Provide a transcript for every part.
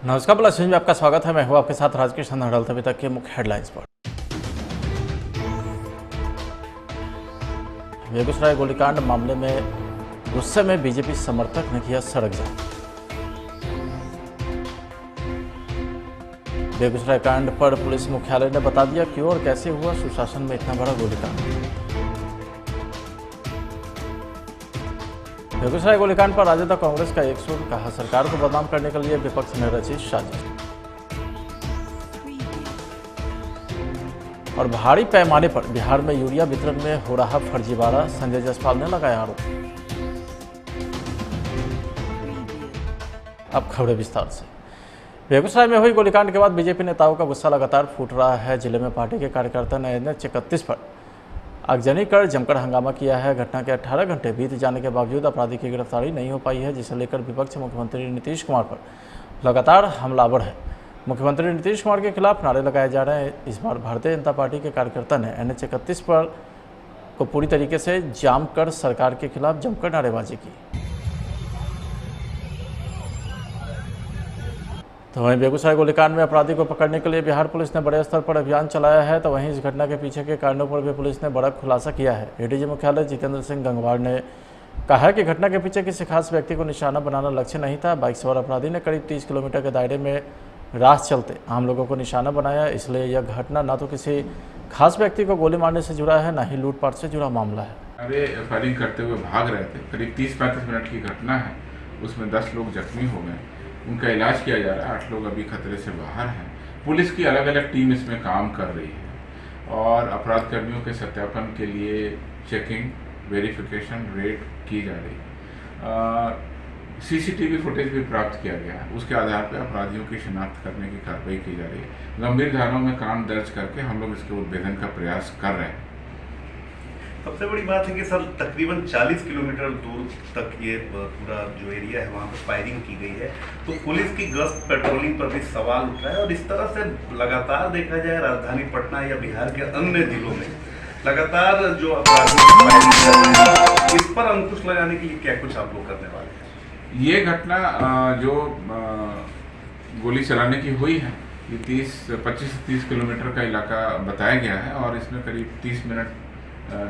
नमस्कार, प्लस में आपका स्वागत है। मैं हूं आपके साथ राजकीय हड़ल। अभी तक के मुख्य हेडलाइंस पर। बेगूसराय गोलीकांड मामले में गुस्से में बीजेपी समर्थक ने किया सड़क जाम। बेगूसराय कांड पर पुलिस मुख्यालय ने बता दिया क्यों और कैसे हुआ सुशासन में इतना बड़ा गोलीकांड। बेगूसराय गोलीकांड पर राजद कांग्रेस का एक सुर, कहा सरकार को बदनाम करने के लिए विपक्ष ने रची साजिश। और भारी पैमाने पर बिहार में यूरिया वितरण में हो रहा फर्जीवाड़ा, संजय जायसवाल ने लगाया आरोप। अब खबरें विस्तार से। बेगूसराय में हुई गोलीकांड के बाद बीजेपी नेताओं का गुस्सा लगातार फूट रहा है। जिले में पार्टी के कार्यकर्ता ने NH 31 पर आगजनी कर जमकर हंगामा किया है। घटना के 18 घंटे बीत जाने के बावजूद अपराधी की गिरफ्तारी नहीं हो पाई है, जिसे लेकर विपक्ष मुख्यमंत्री नीतीश कुमार पर लगातार हमलावर है। मुख्यमंत्री नीतीश कुमार के खिलाफ नारे लगाए जा रहे हैं। इस बार भारतीय जनता पार्टी के कार्यकर्ता ने NH 31 पर को पूरी तरीके से जाम कर सरकार के खिलाफ जमकर नारेबाजी की। तो वहीं बेगूसराय गोलीकांड में अपराधी को पकड़ने के लिए बिहार पुलिस ने बड़े स्तर पर अभियान चलाया है। तो वहीं इस घटना के पीछे के कारणों पर भी पुलिस ने बड़ा खुलासा किया है। ADG मुख्यालय जितेंद्र सिंह गंगवार ने कहा कि घटना के पीछे किसी खास व्यक्ति को निशाना बनाना लक्ष्य नहीं था। बाइक सवार अपराधी ने करीब 30 किलोमीटर के दायरे में राह चलते आम लोगों को निशाना बनाया, इसलिए यह घटना न तो किसी खास व्यक्ति को गोली मारने से जुड़ा है, न ही लूटपाट से जुड़ा मामला है। अरे फायरिंग करते हुए भाग रहे थे। करीब 30-35 मिनट की घटना है। उसमें 10 लोग जख्मी हो गए, उनका इलाज किया जा रहा है। 8 लोग अभी खतरे से बाहर हैं। पुलिस की अलग अलग टीम इसमें काम कर रही है और अपराध कर्मियों के सत्यापन के लिए चेकिंग, वेरिफिकेशन, रेड की जा रही है। CCTV फुटेज भी प्राप्त किया गया है। उसके आधार पर अपराधियों की शिनाख्त करने की कार्रवाई की जा रही है। गंभीर धाराओं में कांड दर्ज करके हम लोग इसके उद्भेदन का प्रयास कर रहे हैं। सबसे बड़ी बात है कि सर तकरीबन 40 किलोमीटर दूर तक ये पूरा जो एरिया है वहाँ पर फायरिंग की गई है। तो पुलिस की गश्त पेट्रोलिंग पर भी सवाल उठ रहा है और इस तरह से लगातार देखा जाए राजधानी पटना या बिहार के अन्य जिलों में लगातार जो अपराधी फायरिंग कर रहे हैं, इस पर अंकुश लगाने के लिए क्या कुछ आप लोग करने वाले हैं? ये घटना जो गोली चलाने की हुई है, ये 25 से 30 किलोमीटर का इलाका बताया गया है और इसमें करीब 30 मिनट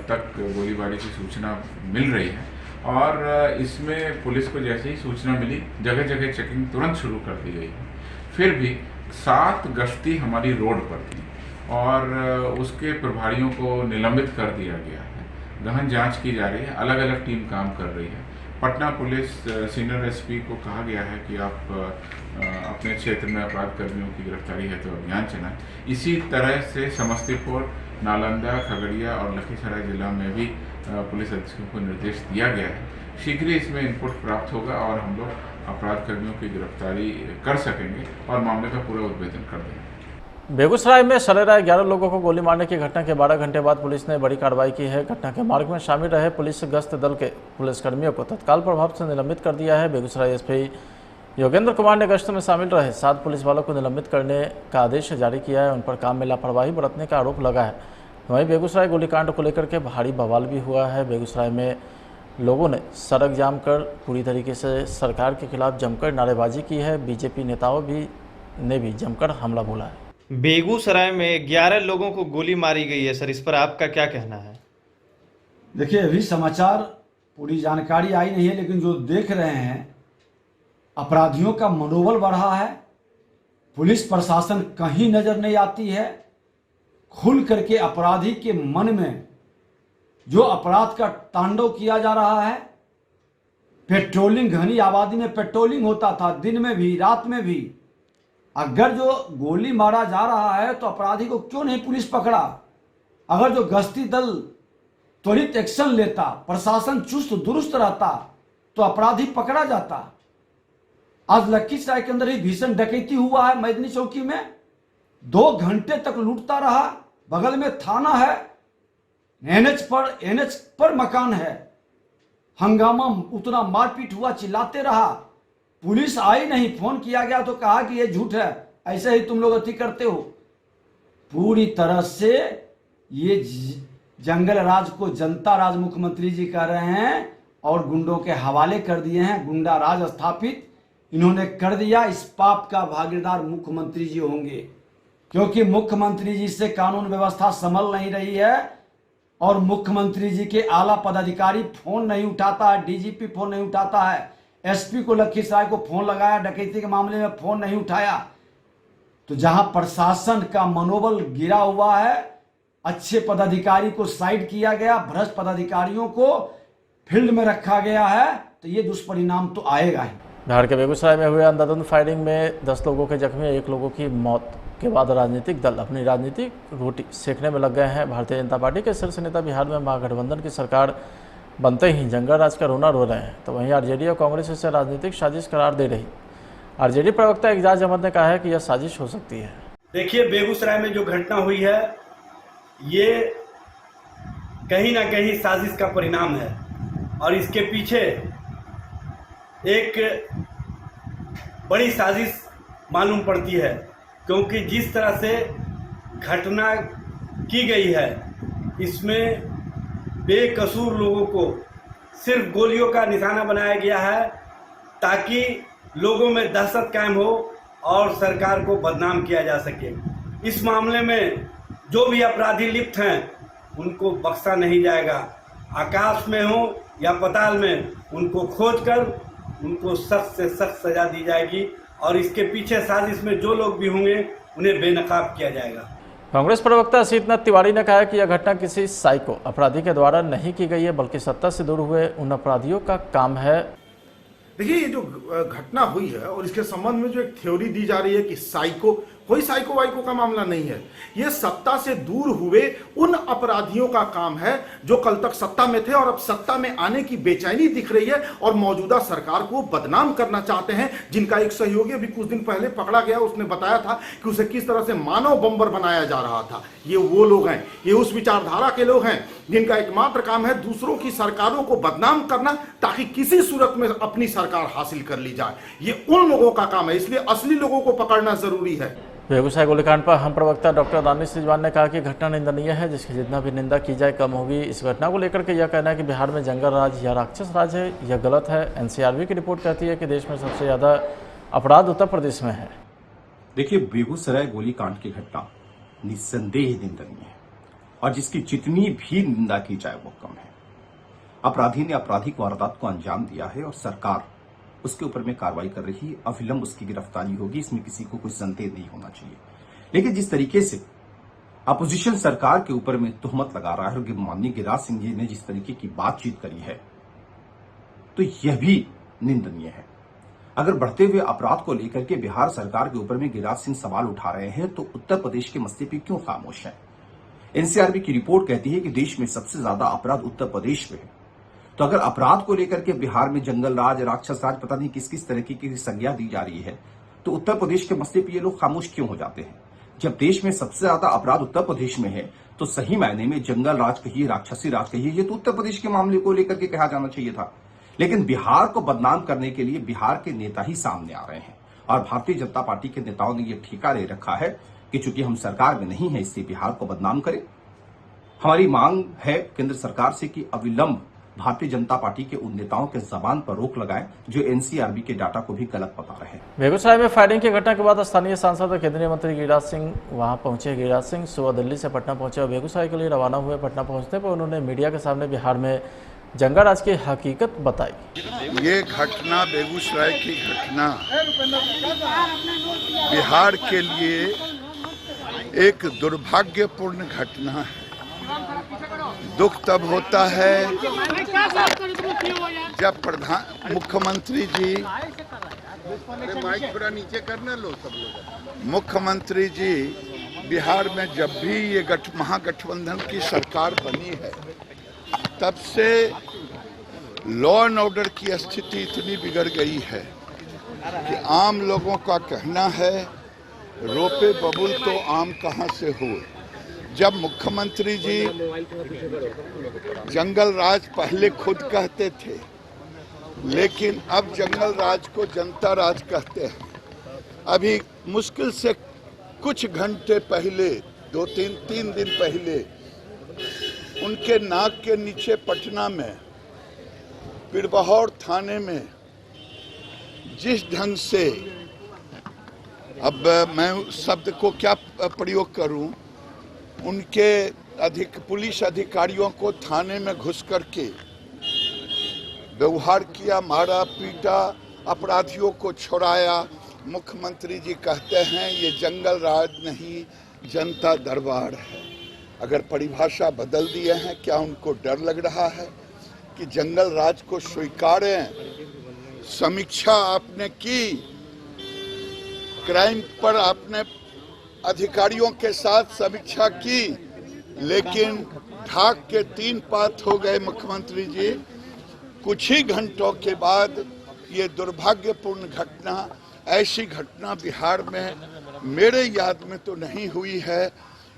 तक गोलीबारी की सूचना मिल रही है। और इसमें पुलिस को जैसे ही सूचना मिली, जगह जगह चेकिंग तुरंत शुरू कर दी गई है। फिर भी 7 गश्ती हमारी रोड पर थी और उसके प्रभारियों को निलंबित कर दिया गया है। गहन जांच की जा रही है, अलग अलग टीम काम कर रही है। पटना पुलिस सीनियर SP को कहा गया है कि आप अपने क्षेत्र में अपराध कर्मियों की गिरफ्तारी है तो अभियान चलाएं। इसी तरह से समस्तीपुर, नालंदा, खगड़िया और लखीसराय जिला में भी पुलिस अधीक्षकों को निर्देश दिया गया है। शीघ्र ही इसमें इनपुट प्राप्त होगा और हम लोग अपराध कर्मियों की गिरफ्तारी कर सकेंगे और मामले का पूरा उद्भेदन कर देंगे। बेगूसराय में सरेराह 11 लोगों को गोली मारने की घटना के 12 घंटे बाद पुलिस ने बड़ी कार्रवाई की है। घटना के मार्ग में शामिल रहे पुलिस गश्त दल के पुलिसकर्मियों को तत्काल प्रभाव से निलंबित कर दिया है। बेगूसराय SP योगेंद्र कुमार ने गश्त में शामिल रहे 7 पुलिस वालों को निलंबित करने का आदेश जारी किया है। उन पर काम में लापरवाही बरतने का आरोप लगा है। वहीं बेगूसराय गोलीकांड को लेकर के भारी बवाल भी हुआ है। बेगूसराय में लोगों ने सड़क जाम कर पूरी तरीके से सरकार के खिलाफ जमकर नारेबाजी की है। BJP नेताओं ने भी जमकर हमला बोला है। बेगूसराय में 11 लोगों को गोली मारी गई है सर, इस पर आपका क्या कहना है? देखिए, अभी समाचार पूरी जानकारी आई नहीं है, लेकिन जो देख रहे हैं अपराधियों का मनोबल बढ़ा है। पुलिस प्रशासन कहीं नजर नहीं आती है। खुल करके अपराधी के मन में जो अपराध का तांडव किया जा रहा है। पेट्रोलिंग, घनी आबादी में पेट्रोलिंग होता था, दिन में भी रात में भी। अगर जो गोली मारा जा रहा है तो अपराधी को क्यों नहीं पुलिस पकड़ा? अगर जो गश्ती दल त्वरित एक्शन लेता, प्रशासन चुस्त दुरुस्त रहता तो अपराधी पकड़ा जाता। आज लखीसराय के अंदर ही भीषण डकैती हुआ है। मैदनी चौकी में 2 घंटे तक लूटता रहा। बगल में थाना है, NH पर मकान है। हंगामा, उतना मारपीट हुआ, चिल्लाते रहा। पुलिस आई नहीं। फोन किया गया तो कहा कि ये झूठ है, ऐसे ही तुम लोग अति करते हो। पूरी तरह से ये जंगल राज को जनता राज मुख्यमंत्री जी कर रहे हैं और गुंडों के हवाले कर दिए हैं। गुंडा राज स्थापित इन्होंने कर दिया, इस पाप का भागीदार मुख्यमंत्री जी होंगे, क्योंकि मुख्यमंत्री जी से कानून व्यवस्था संभल नहीं रही है और मुख्यमंत्री जी के आला पदाधिकारी फोन नहीं उठाता है, डीजीपी फोन नहीं उठाता है, एसपी को लखीसराय को फोन लगाया, डकैती के मामले में फोन नहीं उठाया। तो जहां प्रशासन का मनोबल गिरा हुआ है, अच्छे पदाधिकारी को साइड किया गया, भ्रष्ट पदाधिकारियों को फील्ड में रखा गया है, तो ये दुष्परिणाम तो आएगा ही। बिहार के बेगूसराय में हुए अंधाधुंध फायरिंग में 10 लोगों के जख्मी, 1 लोगों की मौत के बाद राजनीतिक दल अपनी राजनीतिक रोटी सेकने में लग गए हैं। भारतीय जनता पार्टी के शीर्ष नेता बिहार में महागठबंधन की सरकार बनते ही जंगल राज का रोना रो रहे हैं, तो वहीं आरजेडी और कांग्रेस इसे राजनीतिक साजिश करार दे रही। आरजेडी प्रवक्ता एजाज अहमद ने कहा है कि यह साजिश हो सकती है। देखिए, बेगूसराय में जो घटना हुई है ये कहीं ना कहीं साजिश का परिणाम है और इसके पीछे एक बड़ी साजिश मालूम पड़ती है, क्योंकि जिस तरह से घटना की गई है इसमें बेकसूर लोगों को सिर्फ गोलियों का निशाना बनाया गया है ताकि लोगों में दहशत कायम हो और सरकार को बदनाम किया जा सके। इस मामले में जो भी अपराधी लिप्त हैं उनको बख्शा नहीं जाएगा। आकाश में हो या पाताल में उनको खोजकर उनको सख्त से सख्त सजा दी जाएगी और इसके पीछे साजिश में जो लोग भी होंगे उन्हें बेनकाब किया जाएगा। कांग्रेस प्रवक्ता असीतनाथ तिवारी ने कहा कि यह घटना किसी साइको अपराधी के द्वारा नहीं की गई है, बल्कि सत्ता से दूर हुए उन अपराधियों का काम है। देखिए, ये जो घटना हुई है और इसके संबंध में जो एक थ्योरी दी जा रही है कि साइको, कोई साइको वाइको का मामला नहीं है। ये सत्ता से दूर हुए उन अपराधियों का काम है जो कल तक सत्ता में थे और अब सत्ता में आने की बेचैनी दिख रही है और मौजूदा सरकार को बदनाम करना चाहते हैं, जिनका एक सहयोगी अभी कुछ दिन पहले पकड़ा गया। उसने बताया था कि उसे किस तरह से मानव बम्बर बनाया जा रहा था। ये वो लोग हैं, ये उस विचारधारा के लोग हैं जिनका एकमात्र काम है दूसरों की सरकारों को बदनाम करना ताकि किसी सूरत में अपनी सरकार हासिल कर ली जाए। ये उन लोगों का काम है, इसलिए असली लोगों को पकड़ना जरूरी है। बेगूसराय गोलीकांड पर हम प्रवक्ता डॉक्टर दानिश रिजवान ने कहा कि घटना निंदनीय है, जिसकी जितना भी निंदा की जाए कम होगी। इस घटना को लेकर के यह कहना है कि बिहार में जंगल राज या राक्षस राज है, यह गलत है। एनसीआरबी की रिपोर्ट कहती है कि देश में सबसे ज़्यादा अपराध उत्तर प्रदेश में है। देखिए, बेगूसराय गोलीकांड की घटना निस्संदेह निंदनीय है और जिसकी जितनी भी निंदा की जाए वो कम है। अपराधी ने आपराधिक वारदात को अंजाम दिया है और सरकार उसके ऊपर में कार्रवाई कर रही है। अविलंब उसकी गिरफ्तारी होगी, इसमें किसी को कोई संदेह नहीं होना चाहिए। लेकिन जिस तरीके से अपोजिशन सरकार के ऊपर में तुहमत लगा रहा है और माननीय गिरिराज सिंह जी ने जिस तरीके की बातचीत करी है, तो यह भी निंदनीय है। अगर बढ़ते हुए अपराध को लेकर के बिहार सरकार के ऊपर में गिरिराज सिंह सवाल उठा रहे हैं, तो उत्तर प्रदेश के मसले पर क्यों खामोश है? एनसीआरबी की रिपोर्ट कहती है कि देश में सबसे ज्यादा अपराध उत्तर प्रदेश में है। तो अगर अपराध को लेकर के बिहार में जंगल राज, राक्षस राज, पता नहीं किस किस तरीके की संज्ञा दी जा रही है, तो उत्तर प्रदेश के मसले पर ये लोग खामोश क्यों हो जाते हैं? जब देश में सबसे ज्यादा अपराध उत्तर प्रदेश में है, तो सही मायने में जंगल राज कहिए, राक्षसी राज कहिए, ये तो उत्तर प्रदेश के मामले को लेकर के कहा जाना चाहिए था। लेकिन बिहार को बदनाम करने के लिए बिहार के नेता ही सामने आ रहे हैं और भारतीय जनता पार्टी के नेताओं ने यह ठेका ले रखा है कि चूंकि हम सरकार में नहीं है इसलिए बिहार को बदनाम करें। हमारी मांग है केंद्र सरकार से कि अविलंब भारतीय जनता पार्टी के उन नेताओं के जबान पर रोक लगाएं जो एनसीआरबी के डाटा को भी गलत बता रहे हैं। बेगूसराय में फायरिंग की घटना के बाद स्थानीय सांसद और केंद्रीय मंत्री गिरिराज सिंह वहां पहुंचे। गिरिराज सिंह सुबह दिल्ली से पटना पहुंचे और बेगूसराय के लिए रवाना हुए। पटना पहुंचने पर उन्होंने मीडिया के सामने बिहार में जंगलराज की हकीकत बताई। ये घटना, बेगूसराय की घटना बिहार के लिए एक दुर्भाग्यपूर्ण घटना है। दुख तब होता है जब मुख्यमंत्री जी, माइक थोड़ा नीचे करना लो सब लोग, मुख्यमंत्री जी बिहार में जब भी ये महागठबंधन की सरकार बनी है तब से लॉ एंड ऑर्डर की स्थिति इतनी बिगड़ गई है कि आम लोगों का कहना है रोपे बबुल तो आम कहां से हुए। जब मुख्यमंत्री जी जंगल राज पहले खुद कहते थे, लेकिन अब जंगल राज को जनता राज कहते हैं। अभी मुश्किल से कुछ घंटे पहले, 2-3 दिन पहले, उनके नाक के नीचे पटना में पिरबहौर थाने में जिस ढंग से, अब मैं उस शब्द को क्या प्रयोग करूं, उनके पुलिस अधिकारियों को थाने में घुस करके व्यवहार किया, मारा पीटा, अपराधियों को छुड़ाया। मुख्यमंत्री जी कहते हैं ये जंगल राज नहीं, जनता दरबार है। अगर परिभाषा बदल दिए हैं, क्या उनको डर लग रहा है कि जंगल राज को स्वीकारें? समीक्षा आपने की, क्राइम पर आपने अधिकारियों के साथ समीक्षा की, लेकिन ढाक के 3 पात हो गए मुख्यमंत्री जी। कुछ ही घंटों के बाद ये दुर्भाग्यपूर्ण घटना, ऐसी घटना बिहार में मेरे याद में तो नहीं हुई है।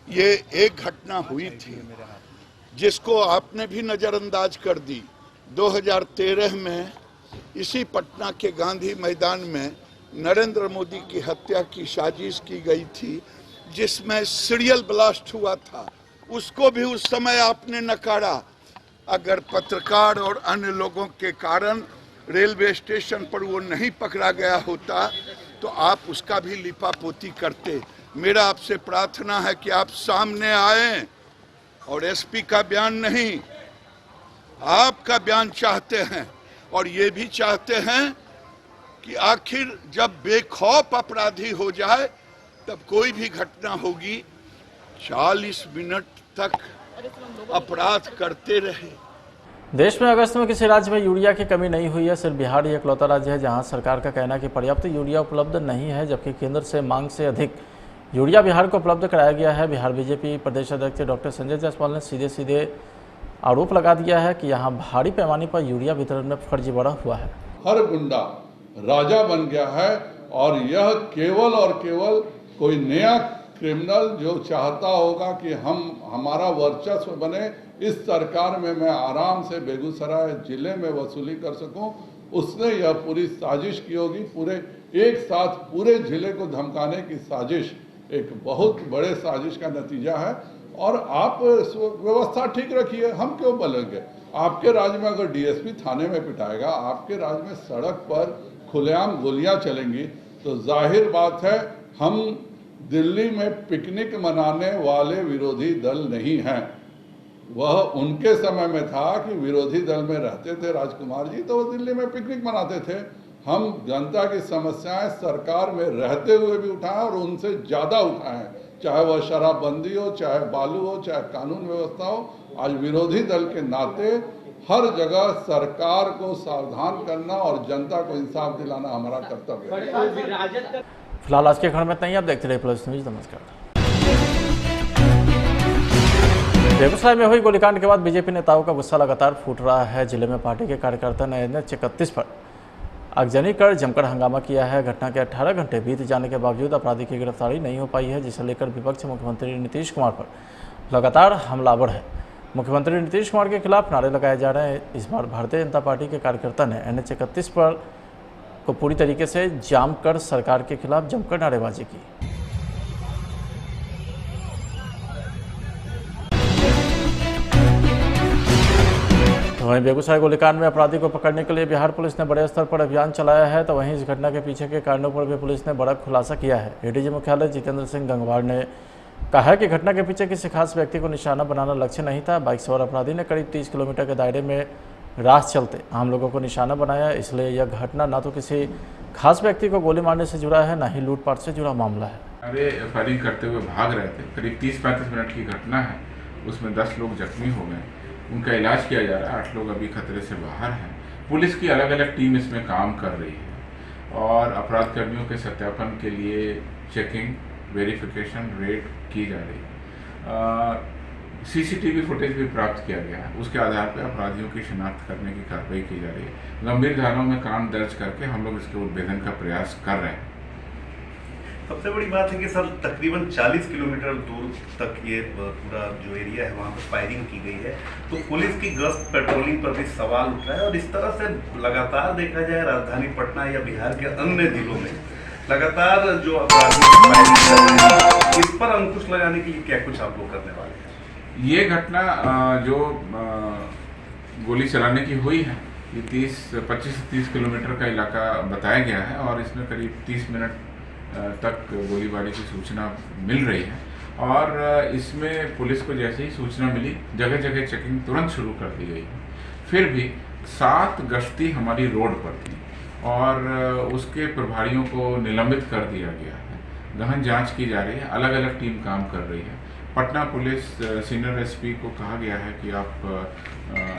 ये एक घटना हुई थी जिसको आपने भी नज़रअंदाज कर दी। 2013 में इसी पटना के गांधी मैदान में नरेंद्र मोदी की हत्या की साजिश की गई थी, जिसमें सीरियल ब्लास्ट हुआ था। उसको भी उस समय आपने नकारा। अगर पत्रकार और अन्य लोगों के कारण रेलवे स्टेशन पर वो नहीं पकड़ा गया होता तो आप उसका भी लिपापोती करते। मेरा आपसे प्रार्थना है कि आप सामने आएं और एसपी का बयान नहीं, आपका बयान चाहते हैं। और ये भी चाहते हैं कि आखिर जब बेखौफ अपराधी हो जाए तब कोई भी घटना होगी 40 मिनट तक अपराध करते रहे। देश में अगस्त में किसी राज्य में यूरिया की कमी नहीं हुई है। सिर्फ बिहार ही इकलौता राज्य है जहां सरकार का कहना है कि पर्याप्त यूरिया उपलब्ध नहीं है, जबकि केंद्र से मांग से अधिक यूरिया बिहार को उपलब्ध कराया गया है। बिहार बीजेपी प्रदेश अध्यक्ष डॉक्टर संजय जायसवाल ने सीधे आरोप लगा दिया है कि यहाँ भारी पैमाने पर यूरिया वितरण में फर्जीवाड़ा हुआ है। हर गुंडा राजा बन गया है और यह केवल और केवल कोई नया क्रिमिनल जो चाहता होगा कि हमारा वर्चस्व बने, इस सरकार में मैं आराम से बेगूसराय जिले में वसूली कर सकूं, उसने यह पूरी साजिश की होगी। पूरे एक साथ पूरे जिले को धमकाने की साजिश एक बहुत बड़े साजिश का नतीजा है। और आप व्यवस्था ठीक रखिए, हम क्यों बोलेंगे? आपके राज्य में अगर डीएसपी थाने में पिटाएगा, आपके राज्य में सड़क पर खुलेआम गोलियां चलेंगी, तो जाहिर बात है हम दिल्ली में पिकनिक मनाने वाले विरोधी दल नहीं हैं। वह उनके समय में था कि विरोधी दल में रहते थे राजकुमार जी, तो वो दिल्ली में पिकनिक मनाते थे। हम जनता की समस्याएं सरकार में रहते हुए भी उठाएं और उनसे ज़्यादा उठाएं, चाहे वह शराबबंदी हो, चाहे बालू हो, चाहे कानून व्यवस्था हो। आज विरोधी दल के नाते हर जगह सरकार को सावधान करना और जनता को इंसाफ दिलाना हमारा कर्तव्य है। फिलहाल आज के खंड में इतना ही। आप देखते रहिए प्लस न्यूज। नमस्कार। बेगूसराय में हुई गोलीकांड के बाद बीजेपी नेताओं का गुस्सा लगातार फूट रहा है। जिले में पार्टी के कार्यकर्ता ने NH-31 पर आगजनी कर जमकर हंगामा किया है। घटना के 18 घंटे बीत जाने के बावजूद अपराधी की गिरफ्तारी नहीं हो पाई है, जिसे लेकर विपक्ष मुख्यमंत्री नीतीश कुमार पर लगातार हमलावर है। मुख्यमंत्री नीतीश कुमार के खिलाफ नारे लगाए जा रहे हैं। इस बार भारतीय जनता पार्टी के कार्यकर्ता ने NH-31 पर को पूरी तरीके से जाम कर सरकार के खिलाफ जमकर नारेबाजी की। वहीं बेगूसराय गोलीकांड में अपराधी को पकड़ने के लिए बिहार पुलिस ने बड़े स्तर पर अभियान चलाया है, तो वहीं इस घटना के पीछे के कारणों पर भी पुलिस ने बड़ा खुलासा किया है। एडीजी मुख्यालय जितेंद्र सिंह गंगवार ने कहा है कि घटना के पीछे किसी खास व्यक्ति को निशाना बनाना लक्ष्य नहीं था। बाइक सवार अपराधी ने करीब 30 किलोमीटर के दायरे में राह चलते आम लोगों को निशाना बनाया, इसलिए यह घटना ना तो किसी खास व्यक्ति को गोली मारने से जुड़ा है, ना ही लूटपाट से जुड़ा मामला है। अरे फायरिंग करते हुए भाग रहे थे। करीब 30-35 मिनट की घटना है, उसमें 10 लोग जख्मी हो गए, उनका इलाज किया जा रहा है। 8 लोग अभी खतरे से बाहर हैं। पुलिस की अलग अलग टीम इसमें काम कर रही है और अपराध कर्मियों के सत्यापन के लिए चेकिंग, वेरिफिकेशन, रेड की जा रही है। CCTV फुटेज भी प्राप्त किया गया है, उसके आधार पर अपराधियों की शिनाख्त करने की कार्रवाई की जा रही है। गंभीर धाराओं में कांड दर्ज करके हम लोग इसके उद्भेदन का प्रयास कर रहे हैं। सबसे बड़ी बात है कि सर तकरीबन 40 किलोमीटर दूर तक ये पूरा जो एरिया है वहाँ पर फायरिंग की गई है, तो पुलिस की गश्त पेट्रोलिंग पर भी सवाल उठ रहा है। और इस तरह से लगातार देखा जाए राजधानी पटना या बिहार के अन्य जिलों में लगातार जो अपराधी फायरिंग कर रहे हैं, इस पर अंकुश लगाने के लिए क्या कुछ आप लोग करने वाले हैं? ये घटना जो गोली चलाने की हुई है, ये 25 से 30 किलोमीटर का इलाका बताया गया है और इसमें करीब 30 मिनट तक गोलीबारी की सूचना मिल रही है और इसमें पुलिस को जैसे ही सूचना मिली जगह जगह चेकिंग तुरंत शुरू कर दी गई है। फिर भी 7 गश्ती हमारी रोड पर थी और उसके प्रभारियों को निलंबित कर दिया गया है। गहन जांच की जा रही है, अलग अलग टीम काम कर रही है। पटना पुलिस सीनियर एसपी को कहा गया है कि आप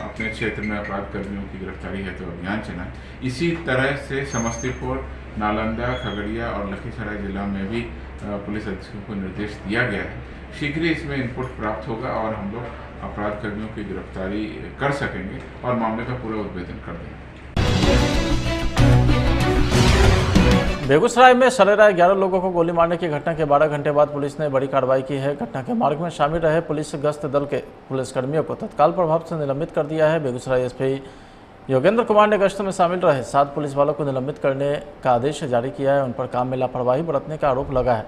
अपने क्षेत्र में अपराध कर्मियों की गिरफ्तारी है तो अभियान चलाएं। इसी तरह से समस्तीपुर, नालंदा, खगड़िया और लखीसराय जिला में भी पुलिस अधीक्षकों को निर्देश दिया गया है। शीघ्र ही इसमें इनपुट प्राप्त होगा और हम लोग अपराध कर्मियों की गिरफ्तारी कर सकेंगे और मामले का पूरा उद्भेदन कर देंगे। बेगूसराय में सरेराह 11 लोगों को गोली मारने की घटना के 12 घंटे बाद पुलिस ने बड़ी कार्रवाई की है। घटना के मार्ग में शामिल रहे पुलिस गश्त दल के पुलिसकर्मियों को तत्काल प्रभाव से निलंबित कर दिया है। बेगूसराय एसपी योगेंद्र कुमार ने गश्त में शामिल रहे 7 पुलिस वालों को निलंबित करने का आदेश जारी किया है। उन पर काम में लापरवाही बरतने का आरोप लगा है।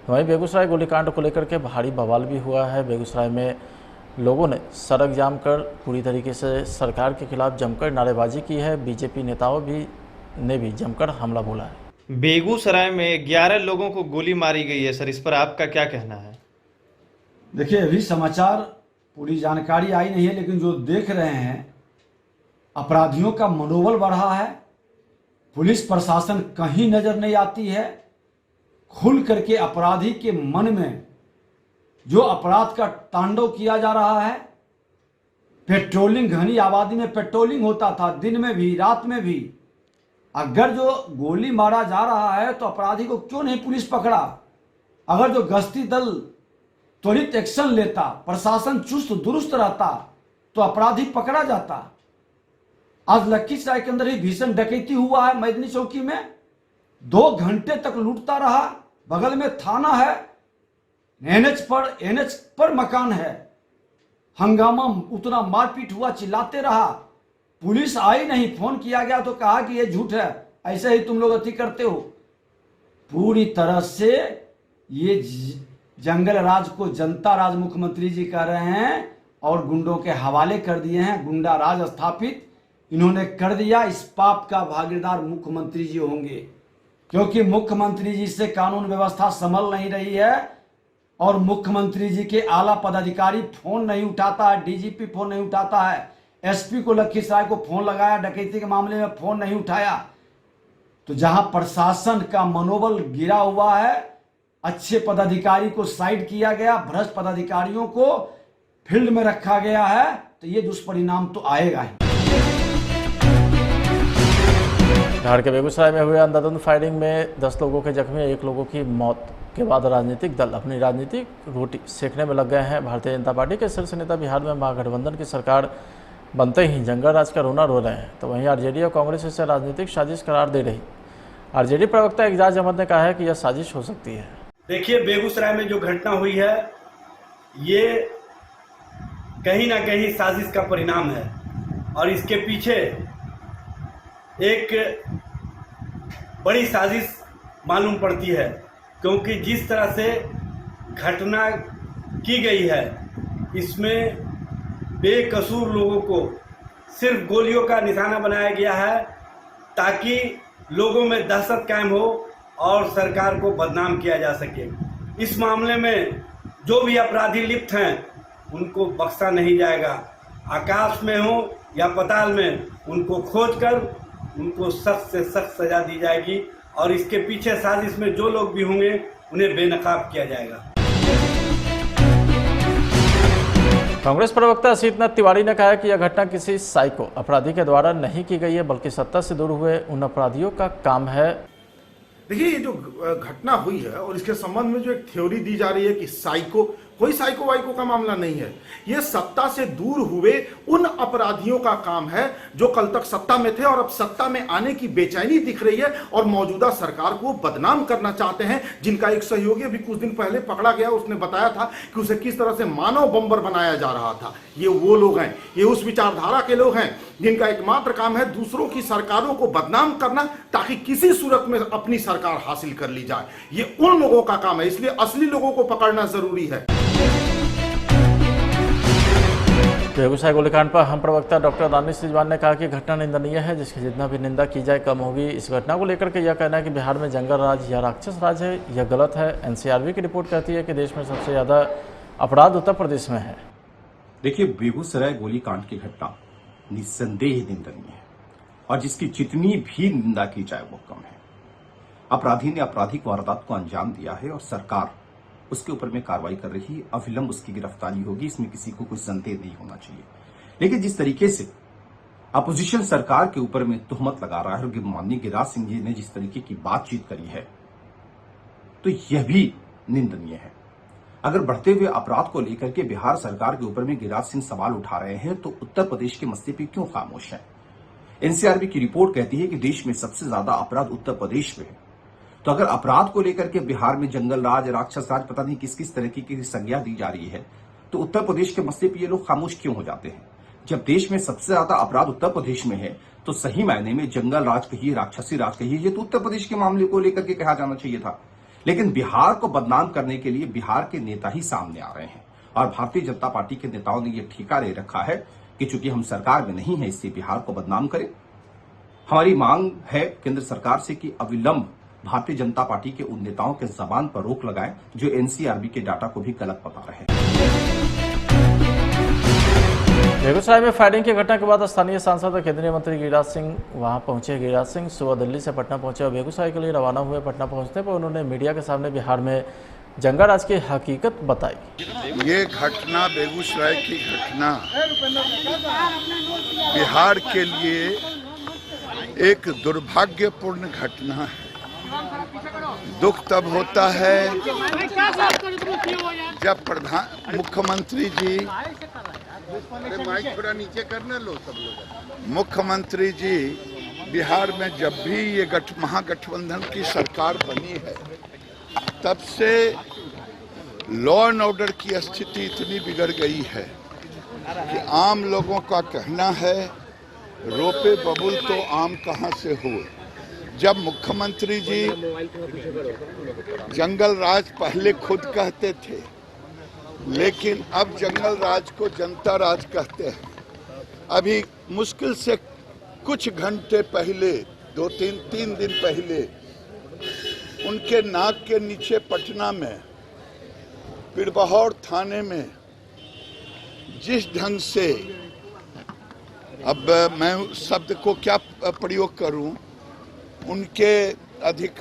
वहीं बेगूसराय गोलीकांड को लेकर के भारी बवाल भी हुआ है। बेगूसराय में लोगों ने सड़क जाम कर पूरी तरीके से सरकार के खिलाफ जमकर नारेबाजी की है। बीजेपी नेताओं ने भी जमकर हमला बोला है। बेगूसराय में 11 लोगों को गोली मारी गई है सर, इस पर आपका क्या कहना है? देखिए, अभी समाचार पूरी जानकारी आई नहीं है, लेकिन जो देख रहे हैं अपराधियों का मनोबल बढ़ा है। पुलिस प्रशासन कहीं नजर नहीं आती है। खुल करके अपराधी के मन में जो अपराध का तांडव किया जा रहा है। पेट्रोलिंग, घनी आबादी में पेट्रोलिंग होता था, दिन में भी रात में भी। अगर जो गोली मारा जा रहा है तो अपराधी को क्यों नहीं पुलिस पकड़ा? अगर जो गश्ती दल त्वरित एक्शन लेता, प्रशासन चुस्त दुरुस्त रहता तो अपराधी पकड़ा जाता। आज लखीसराय के अंदर ही भीषण डकैती हुआ है। मैदनी चौकी में 2 घंटे तक लूटता रहा। बगल में थाना है, एनएच पर मकान है। हंगामा, उतना मारपीट हुआ, चिल्लाते रहा। पुलिस आई नहीं। फोन किया गया तो कहा कि ये झूठ है, ऐसे ही तुम लोग अति करते हो। पूरी तरह से ये जंगल राज को जनता राज मुख्यमंत्री जी कह रहे हैं और गुंडों के हवाले कर दिए हैं। गुंडा राज स्थापित इन्होंने कर दिया। इस पाप का भागीदार मुख्यमंत्री जी होंगे, क्योंकि मुख्यमंत्री जी से कानून व्यवस्था संभल नहीं रही है और मुख्यमंत्री जी के आला पदाधिकारी फोन नहीं उठाता है। डीजीपी फोन नहीं उठाता है। एसपी को लखीसराय को फोन लगाया, डकैती के मामले में फोन नहीं उठाया। तो जहां प्रशासन का मनोबल गिरा हुआ है, अच्छे पदाधिकारी को साइड किया गया, भ्रष्ट पदाधिकारियों को फील्ड में रखा गया है, तो ये दुष्परिणाम तो आएगा ही। बिहार के बेगूसराय में हुए अंधाधुंध फायरिंग में 10 लोगों के जख्मी, 1 लोगों की मौत के बाद राजनीतिक दल अपनी राजनीतिक रोटी सेकने में लग गए हैं। भारतीय जनता पार्टी के शीर्ष नेता बिहार में महागठबंधन की सरकार बनते ही जंगल राज का रोना रो रहे हैं, तो वहीं आरजेडी और कांग्रेस इसे राजनीतिक साजिश करार दे रही। आरजेडी प्रवक्ता एजाज अहमद ने कहा है कि यह साजिश हो सकती है। देखिए, बेगूसराय में जो घटना हुई है ये कहीं ना कहीं साजिश का परिणाम है और इसके पीछे एक बड़ी साजिश मालूम पड़ती है, क्योंकि जिस तरह से घटना की गई है इसमें बेकसूर लोगों को सिर्फ गोलियों का निशाना बनाया गया है ताकि लोगों में दहशत कायम हो और सरकार को बदनाम किया जा सके। इस मामले में जो भी अपराधी लिप्त हैं उनको बख्शा नहीं जाएगा। आकाश में हो या पाताल में उनको खोजकर उनको सख्त से सख्त सजा दी जाएगी और इसके पीछे साजिश में जो लोग भी होंगे उन्हें बेनकाब किया जाएगा। कांग्रेस प्रवक्ता असीतनाथ तिवारी ने कहा कि यह घटना किसी साइको अपराधी के द्वारा नहीं की गई है, बल्कि सत्ता से दूर हुए उन अपराधियों का काम है। देखिए, ये जो घटना हुई है और इसके संबंध में जो एक थ्योरी दी जा रही है कि कोई साइको वाइको का मामला नहीं है। ये सत्ता से दूर हुए उन अपराधियों का काम है जो कल तक सत्ता में थे और अब सत्ता में आने की बेचैनी दिख रही है और मौजूदा सरकार को बदनाम करना चाहते हैं। जिनका एक सहयोगी अभी कुछ दिन पहले पकड़ा गया, उसने बताया था कि उसे किस तरह से मानव बम्बर बनाया जा रहा था। ये वो लोग हैं, ये उस विचारधारा के लोग हैं जिनका एकमात्र काम है दूसरों की सरकारों को बदनाम करना ताकि किसी सूरत में अपनी सरकार हासिल कर ली जाए। ये उन लोगों का काम है, इसलिए असली लोगों को पकड़ना जरूरी है। बेगूसराय गोलीकांड पर हम प्रवक्ता डॉक्टर दानिश रिजवान ने कहा कि घटना निंदनीय है, जिसकी जितना भी निंदा की जाए कम होगी। इस घटना को लेकर के यह कहना है कि बिहार में जंगल राज या राक्षस राज है, यह गलत है। एनसीआरबी की रिपोर्ट कहती है कि देश में सबसे ज़्यादा अपराध उत्तर प्रदेश में है। देखिए, बेगूसराय गोलीकांड की घटना निस्संदेह निंदनीय है और जिसकी जितनी भी निंदा की जाए वो कम है। अपराधी ने आपराधिक वारदात को अंजाम दिया है और सरकार उसके ऊपर में कार्रवाई कर रही है। अविलंब उसकी गिरफ्तारी होगी, इसमें किसी को कोई संदेह नहीं होना चाहिए। लेकिन जिस तरीके से अपोजिशन सरकार के ऊपर में तुहमत लगा रहा है और माननीय गिरिराज सिंह जी ने जिस तरीके की बातचीत करी है, तो यह भी निंदनीय है। अगर बढ़ते हुए अपराध को लेकर के बिहार सरकार के ऊपर में गिरिराज सिंह सवाल उठा रहे हैं, तो उत्तर प्रदेश के मसले पर क्यों खामोश है? एनसीआरबी की रिपोर्ट कहती है कि देश में सबसे ज्यादा अपराध उत्तर प्रदेश में है। तो अगर अपराध को लेकर के बिहार में जंगल राज, राक्षस राज, पता नहीं किस किस तरह की संज्ञा दी जा रही है, तो उत्तर प्रदेश के मसले पर ये लोग खामोश क्यों हो जाते हैं? जब देश में सबसे ज्यादा अपराध उत्तर प्रदेश में है, तो सही मायने में जंगल राज कहिए, राक्षसी राज कहिए, ये तो उत्तर प्रदेश के मामले को लेकर के कहा जाना चाहिए था। लेकिन बिहार को बदनाम करने के लिए बिहार के नेता ही सामने आ रहे हैं और भारतीय जनता पार्टी के नेताओं ने यह ठेका ले रखा है कि चूंकि हम सरकार में नहीं है, इससे बिहार को बदनाम करें। हमारी मांग है केंद्र सरकार से कि अविलंब भारतीय जनता पार्टी के उन नेताओं के जबान पर रोक लगाएं जो एनसीआरबी के डाटा को भी गलत बता रहे हैं। बेगूसराय में फायरिंग की घटना के बाद स्थानीय सांसद और केंद्रीय मंत्री गिरिराज सिंह वहां पहुंचे। गिरिराज सिंह सुबह दिल्ली से पटना पहुंचे और बेगूसराय के लिए रवाना हुए। पटना पहुंचने पर उन्होंने मीडिया के सामने बिहार में जंगल राज की हकीकत बताई। ये घटना, बेगूसराय की घटना बिहार के लिए एक दुर्भाग्यपूर्ण घटना है। दुख तब होता है जब मुख्यमंत्री जी, माइक थोड़ा नीचे करना लो सब लोग, मुख्यमंत्री जी बिहार में जब भी ये महागठबंधन की सरकार बनी है, तब से लॉ एंड ऑर्डर की स्थिति इतनी बिगड़ गई है कि आम लोगों का कहना है रोपे बबुल तो आम कहां से हुए। जब मुख्यमंत्री जी जंगल राज पहले खुद कहते थे, लेकिन अब जंगल राज को जनता राज कहते हैं। अभी मुश्किल से कुछ घंटे पहले, 2-3 दिन पहले, उनके नाक के नीचे पटना में पिरबहौर थाने में जिस ढंग से, अब मैं शब्द को क्या प्रयोग करूं, उनके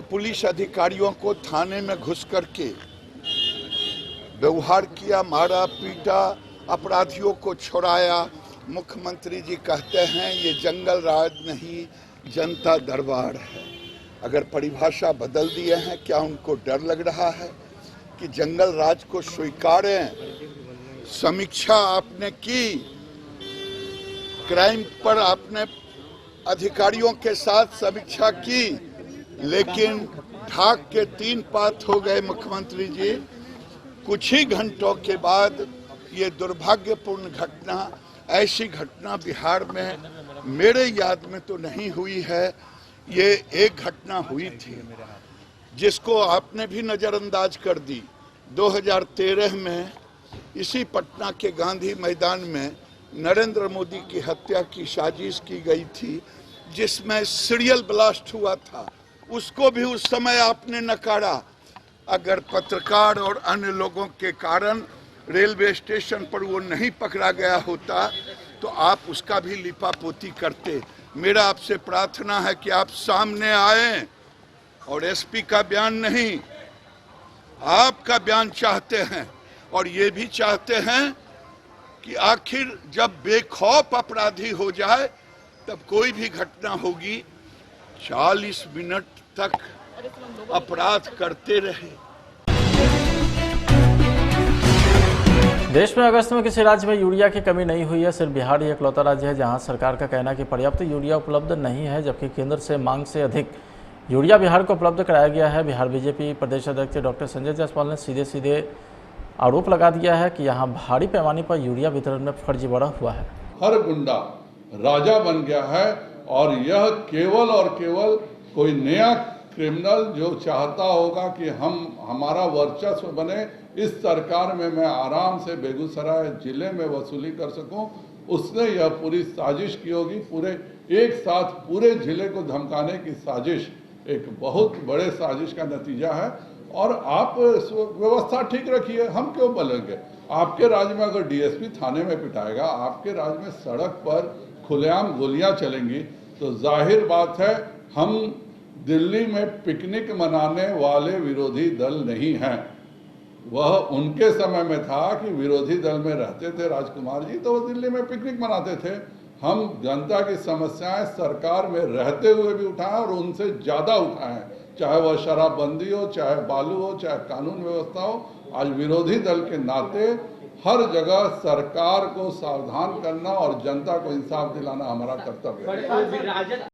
पुलिस अधिकारियों को थाने में घुस करके व्यवहार किया, मारा पीटा, अपराधियों को छुड़ाया। मुख्यमंत्री जी कहते हैं ये जंगल राज नहीं, जनता दरबार है। अगर परिभाषा बदल दिए हैं, क्या उनको डर लग रहा है कि जंगल राज को स्वीकारें? समीक्षा आपने की, क्राइम पर आपने अधिकारियों के साथ समीक्षा की, लेकिन ढाक के 3 पात हो गए मुख्यमंत्री जी। कुछ ही घंटों के बाद ये दुर्भाग्यपूर्ण घटना, ऐसी घटना बिहार में मेरे याद में तो नहीं हुई है। ये एक घटना हुई थी जिसको आपने भी नज़रअंदाज कर दी। 2013 में इसी पटना के गांधी मैदान में नरेंद्र मोदी की हत्या की साजिश की गई थी, जिसमें सीरियल ब्लास्ट हुआ था। उसको भी उस समय आपने नकारा। अगर पत्रकार और अन्य लोगों के कारण रेलवे स्टेशन पर वो नहीं पकड़ा गया होता, तो आप उसका भी लिपापोती करते। मेरा आपसे प्रार्थना है कि आप सामने आएं और एसपी का बयान नहीं, आपका बयान चाहते हैं। और ये भी चाहते हैं कि आखिर जब बेखौफ अपराधी हो जाए, तब कोई भी घटना होगी 40 मिनट तक अपराध करते रहे। देश में अगस्त में किसी राज्य में यूरिया की कमी नहीं हुई है। सिर्फ बिहार ही इकलौता राज्य है जहां सरकार का कहना है कि पर्याप्त यूरिया उपलब्ध नहीं है, जबकि केंद्र से मांग से अधिक यूरिया बिहार को उपलब्ध कराया गया है। बिहार बीजेपी प्रदेश अध्यक्ष डॉक्टर संजय जायसवाल ने सीधे आरोप लगा दिया है कि यहाँ भारी पैमाने पर यूरिया वितरण में फर्जीवाड़ा हुआ है। हर गुंडा राजा बन गया है और यह केवल और केवल कोई नया क्रिमिनल जो चाहता होगा कि हमारा वर्चस्व बने, इस सरकार में मैं आराम से बेगूसराय जिले में वसूली कर सकूं, उसने यह पूरी साजिश की होगी। पूरे एक साथ पूरे जिले को धमकाने की साजिश एक बहुत बड़े साजिश का नतीजा है। और आप व्यवस्था ठीक रखिए, हम क्यों बोलेंगे? आपके राज्य में अगर डीएसपी थाने में पिटाएगा, आपके राज्य में सड़क पर खुलेआम गोलियां चलेंगी, तो जाहिर बात है हम दिल्ली में पिकनिक मनाने वाले विरोधी दल नहीं हैं। वह उनके समय में था कि विरोधी दल में रहते थे राजकुमार जी, तो वो दिल्ली में पिकनिक मनाते थे। हम जनता की समस्याएं सरकार में रहते हुए भी उठाएं और उनसे ज़्यादा उठाएं, चाहे वह शराबबंदी हो, चाहे बालू हो, चाहे कानून व्यवस्था हो। आज विरोधी दल के नाते हर जगह सरकार को सावधान करना और जनता को इंसाफ दिलाना हमारा कर्तव्य है।